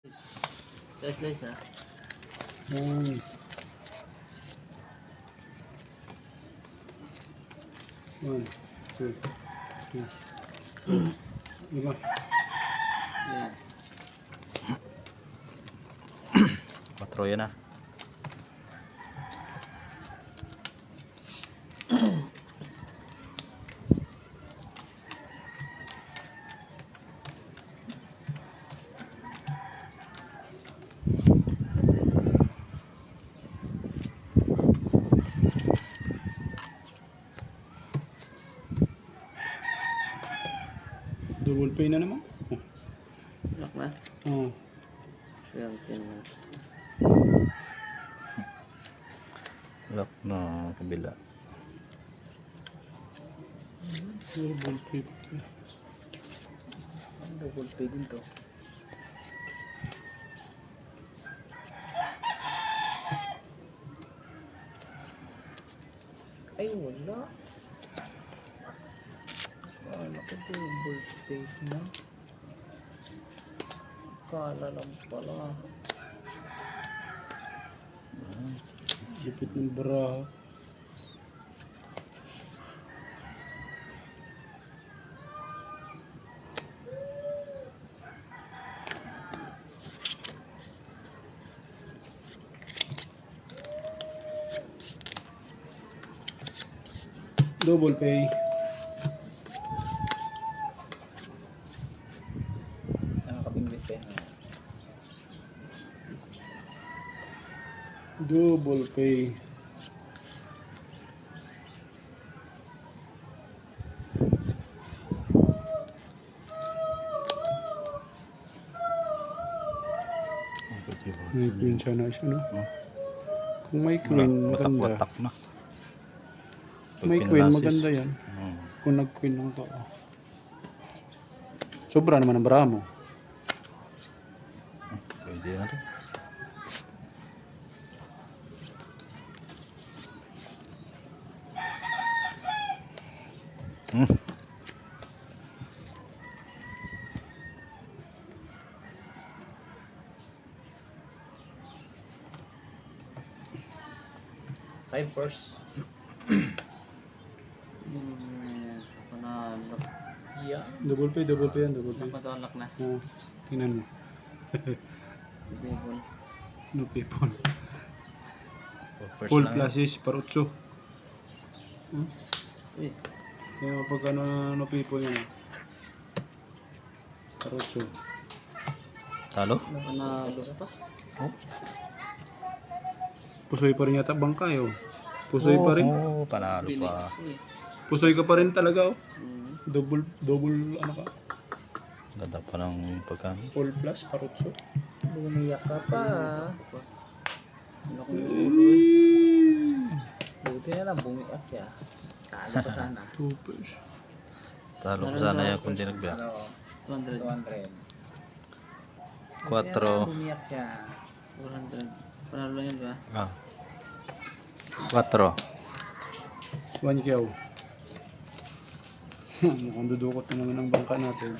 Slice ha. Yan. 1, 2, 3, 5. Yan. 4 yan na. Double pay na naman. Lock na. Oh. Swerte naman. Lock na kabila. Double pay. Double pay din to. Ay wala. Kala ko double pay na. Kala lang pala. Lupit ng baraha. Double pay. Nakakabingwit pa yan. Double pay. May queen siya na siya, no? Kung may queen, maganda. Watak na. May queen, maganda yan. Kung nag-queen ng to. Sobra naman ang baraha mo. Pwede na rin. Five first. Panalo. Yeah. Double pay yan, double pay. Lock na to, lock na. Oh, tingnan mo. Double. No people. First Full lang. classes, parutso. Uy. Kaya pag no people yan. Parutso. Talo? Panalo pa. Oh. Pusoy pa rin yata bangkay, oh. Pusoy pa rin. Oo, panalo pa. Uy. Pusoy ka pa rin talaga, oh. Mm. Double, ano ka? Ganda pa ng pagkano. Full plus, parutso. Bumiyak ka pa. Ano kung ulo eh. Buti na lang bumiyak siya. Talo pa sana. Super. Talo ko sana yan kung di nagbiyak. 200. 4. Bumiyak siya. 400. Panalo lang yun ba? Ah. 4. 1 kyaw. Mukhang dudukot na naman ang bangka natin.